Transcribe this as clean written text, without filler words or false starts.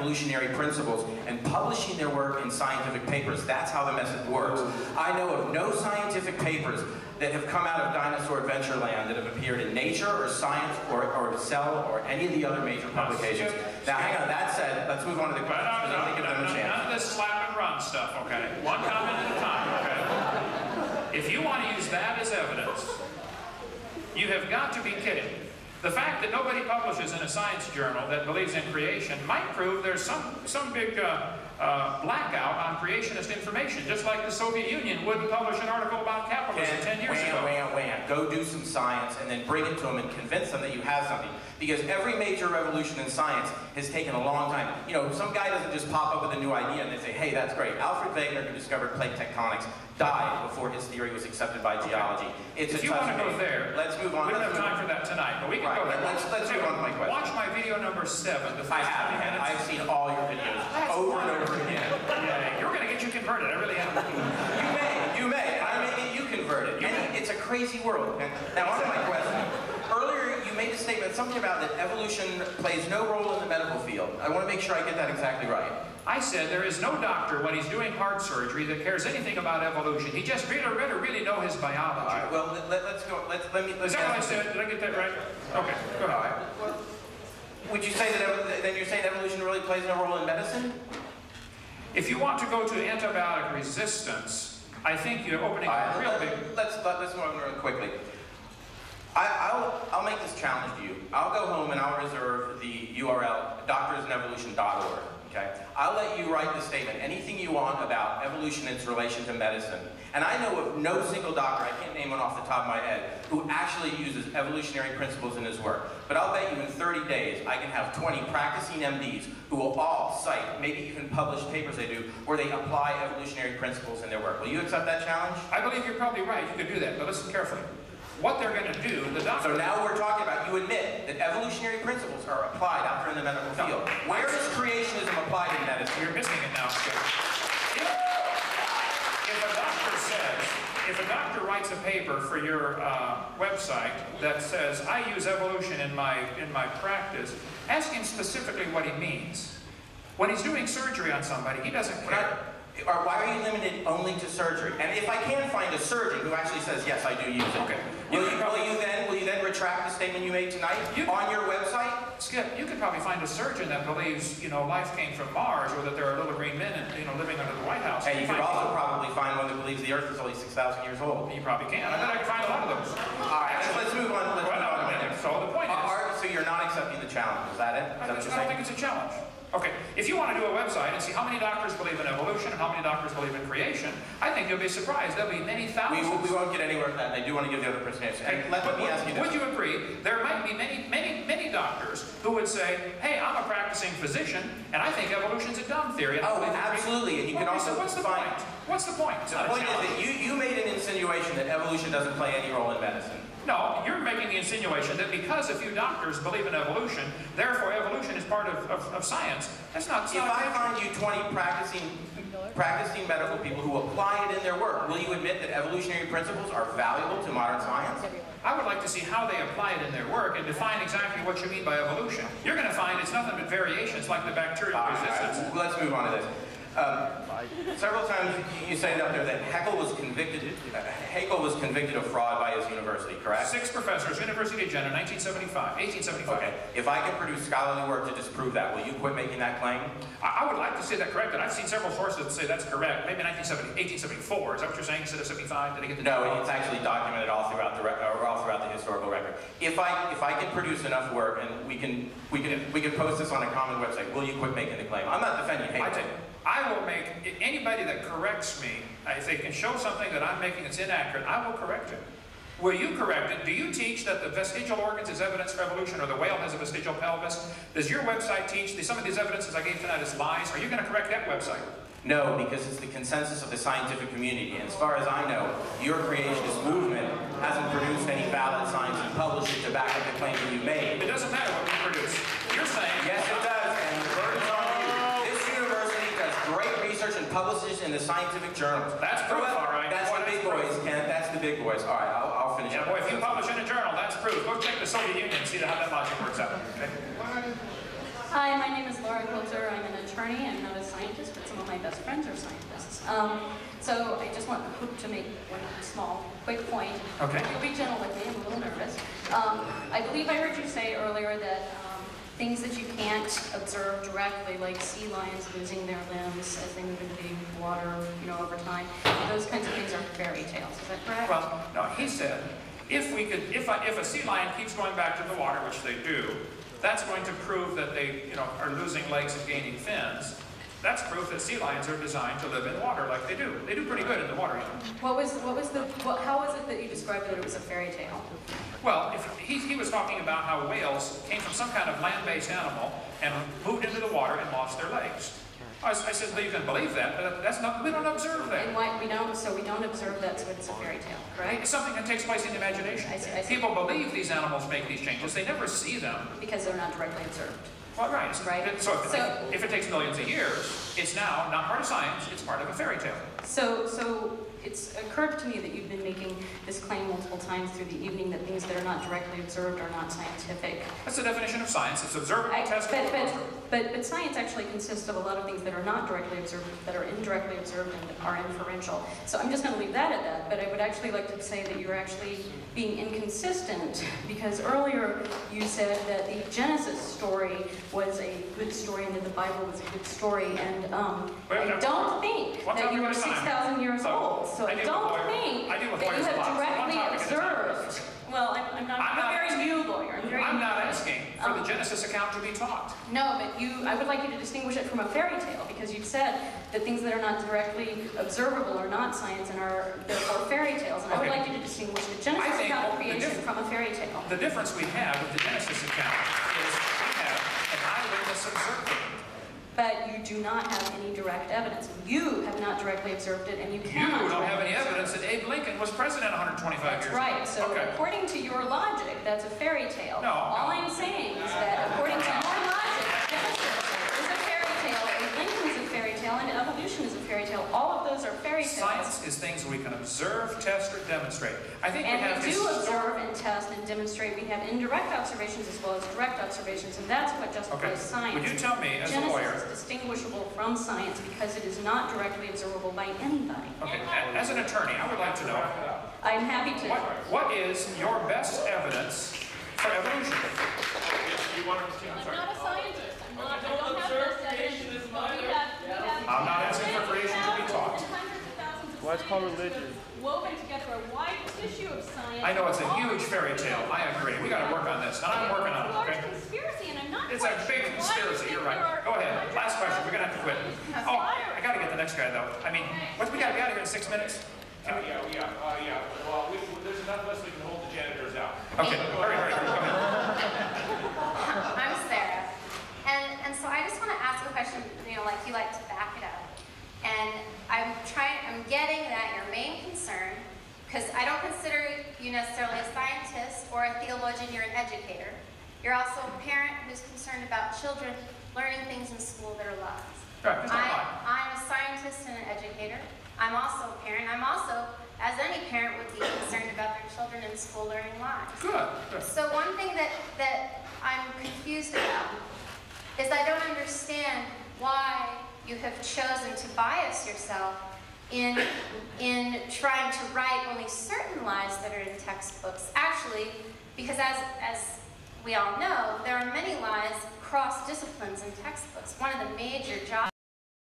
evolutionary principles and publishing their work in scientific papers. That's how the method works. I know of no scientific papers that have come out of Dinosaur Adventureland that have appeared in Nature or Science or Cell or any of the other major publications. Now, hang on, that said, let's move on to the questions. None of this slap and run stuff, okay? One comment at a time, okay? If you want to use that as evidence, you have got to be kidding. The fact that nobody publishes in a science journal that believes in creation might prove there's some big blackout on creationist information, just like the Soviet Union wouldn't publish an article about capitalism 10 years ago. Go do some science and then bring it to them and convince them that you have something. Because every major revolution in science has taken a long time. You know, some guy doesn't just pop up with a new idea and they say, hey, that's great. Alfred Wegener, who discovered plate tectonics, died before his theory was accepted by geology. If you want to go there, let's move on. We don't have time for that tonight, but we can go there. Let's move on to my question. Watch my video number 7. I've seen all your videos over and over again. Yeah, you're going to get you converted. I really am. You may. I may get you converted. It's a crazy world. Now, on to my question. Earlier, you made a statement, something about that evolution plays no role in the medical field. I want to make sure I get that exactly right. I said there is no doctor when he's doing heart surgery that cares anything about evolution. He just really know his biology. All right, well, let's go. Is that what I said? Did I get that right? Okay, go ahead. All right. Well, would you say that then you're saying evolution really plays no role in medicine? If you want to go to antibiotic resistance, I think you're opening a real big... Let's move on real quickly. I'll make this challenge to you. I'll go home and I'll reserve the URL doctorsenevolution.org. Okay? I'll let you write the statement, anything you want about evolution and its relation to medicine. And I know of no single doctor, I can't name one off the top of my head, who actually uses evolutionary principles in his work. But I'll bet you in 30 days I can have 20 practicing MDs who will all cite, maybe even publish papers they do, where they apply evolutionary principles in their work. Will you accept that challenge? I believe you're probably right. You could do that, but listen carefully. What they're going to do, the doctor... So now we're talking about, you admit that evolutionary principles are applied out there in the medical field. Where is creationism applied in medicine? You're missing it now. If a doctor writes a paper for your website that says, I use evolution in my practice, ask him specifically what he means. When he's doing surgery on somebody, he doesn't care. Or why are you limited only to surgery? And if I can find a surgeon who actually says, yes, I do use it, okay. Will you then retract the statement you made tonight on your website? Skip, you could probably find a surgeon that believes, life came from Mars, or that there are little green men, living under the White House. And you could also probably find one that believes the Earth is only 6,000 years old. You probably can. I bet I can find a lot of those. All right, let's move on. So the point is... So you're not accepting the challenge, is that it? I don't think it's a challenge. Okay, if you want to do a website and see how many doctors believe in evolution and how many doctors believe in creation, I think you'll be surprised. There'll be many thousands. We won't get anywhere with that, and I do want to give the other person an answer. Okay. Let me ask you this. Would you agree there might be many doctors who would say, hey, I'm a practicing physician, and I think evolution's a dumb theory. Absolutely, and you can also what's the point? What's the point? The point is that you made an insinuation that evolution doesn't play any role in medicine. No, you're making the insinuation that because a few doctors believe in evolution, therefore evolution is part of science. That's not true. If I find you 20 practicing medical people who apply it in their work, will you admit that evolutionary principles are valuable to modern science? I would like to see how they apply it in their work and define exactly what you mean by evolution. You're going to find it's nothing but variations like the bacterial resistance. Let's move on to this. Several times you say up there that Haeckel was convicted of fraud by his university, correct? 6 professors, University of Jena, 1875. Okay. If I can produce scholarly work to disprove that, will you quit making that claim? I would like to see that corrected. I've seen several sources that say that's correct. Maybe 1874. Is that what you're saying instead of 75? Did I get the No, it's actually documented all throughout the historical record. If I can produce enough work and we can post this on a common website, will you quit making the claim? I'm not defending Haeckel. I will make, anybody that corrects me, if they can show something that I'm making that's inaccurate, I will correct it. Will you correct it? Do you teach that the vestigial organs is evidence for evolution, or the whale has a vestigial pelvis? Does your website teach some of these evidences I gave tonight as lies? Are you going to correct that website? No, because it's the consensus of the scientific community. And as far as I know, your creationist movement hasn't produced any valid science and published it to back up the claim that you made. It doesn't matter what we produce. You're saying... Yes, it does, and the burden's on you. This university does great research and publishes in the scientific journals. That's proof, all right. That's the big boys, Ken. That's the big boys. All right, I'll finish. Yeah, boy, if you publish in a journal, that's proof. Go check the Soviet Union and see how that logic works out. Okay? Hi, my name is Laura Coulter. I'm an attorney. I'm not a scientist, but some of my best friends are scientists. So I just want to make one small, quick point. Okay. You'll be gentle with me, I'm a little nervous. I believe I heard you say earlier that things that you can't observe directly, like sea lions losing their limbs as they move into the water, over time, those kinds of things are fairy tales. Is that correct? Well, no, he said, if a sea lion keeps going back to the water, which they do, that's going to prove that they, are losing legs and gaining fins. That's proof that sea lions are designed to live in water like they do. They do pretty good in the water, how was it that you described that it was a fairy tale? Well, he was talking about how whales came from some kind of land-based animal and moved into the water and lost their legs. I said, well, you can believe that, but that's not, we don't observe that. And why we don't observe that, so it's a fairy tale, right? It's something that takes place in the imagination. I see. People believe these animals make these changes. They never see them. Because they're not directly observed. Well, right. Right. So if it takes millions of years, it's now not part of science, it's part of a fairy tale. So it's occurred to me that you've been making this claim multiple times through the evening that things that are not directly observed are not scientific. That's the definition of science. It's observable, testable. But science actually consists of a lot of things that are not directly observed, that are indirectly observed and are inferential. So I'm just going to leave that at that, but I would actually like to say that you're actually being inconsistent, because earlier you said that the Genesis story was a good story and that the Bible was a good story, and I don't think that you are 6,000 years old, so I don't think that you have directly observed. Well, I'm a very new lawyer. I'm not asking for the Genesis account to be taught. No, but I would like you to distinguish it from a fairy tale, because you've said that things that are not directly observable are not science and are therefore fairy tales. And I would like you to distinguish the Genesis account of creation from a fairy tale. The difference we have with the Genesis account is we have an eyewitness observing. But you do not have any direct evidence. You have not directly observed it, and you cannot. You don't have any evidence that Abe Lincoln was president 125 years ago. That's right. So according to your logic, that's a fairy tale. No. All I'm saying is that according to your logic, Genesis is a fairy tale, Abe Lincoln is a fairy tale, and evolution is a fairy tale. All of those are fairy tales. Science is things we can observe, test, or demonstrate. I think we have do observe and test and demonstrate. We have indirect observations as well as direct observations, and that's what justifies science. Would you tell me, as a Genesis lawyer, is distinguishable from science because it is not directly observable by anybody. Okay, as an attorney, I would like to know, I'm happy to. What is your best evidence for evolution? I'm not a scientist. I don't have this evidence. I'm not asking for creation to be taught. Why it's called religion? Woven together a wide tissue of science. I know it's a huge fairy tale. I agree. We got to work on this, and I'm working on it. Okay? Conspiracy, and I'm not. It's a big conspiracy. You're right. Go ahead. Last question. We're gonna have to quit. Oh, I got to get the next guy though. I mean, we got to be out of here in 6 minutes. Yeah. Well, there's enough of us we can hold the janitors out. Okay. Hurry. Go ahead. I'm Sarah, and so I just want to ask a question. Like you like to back it up, and I'm getting that your main concern, because I don't consider you necessarily a scientist or a theologian. You're an educator. You're also a parent who's concerned about children learning things in school that are lies. Right. I'm a scientist and an educator. I'm also a parent. I'm also, as any parent would be, concerned about their children in school learning lies. Good. So one thing that I'm confused about is I don't understand why you have chosen to bias yourself in trying to write only certain lies that are in textbooks. Actually, because as we all know, there are many lies cross disciplines in textbooks. One of the major jobs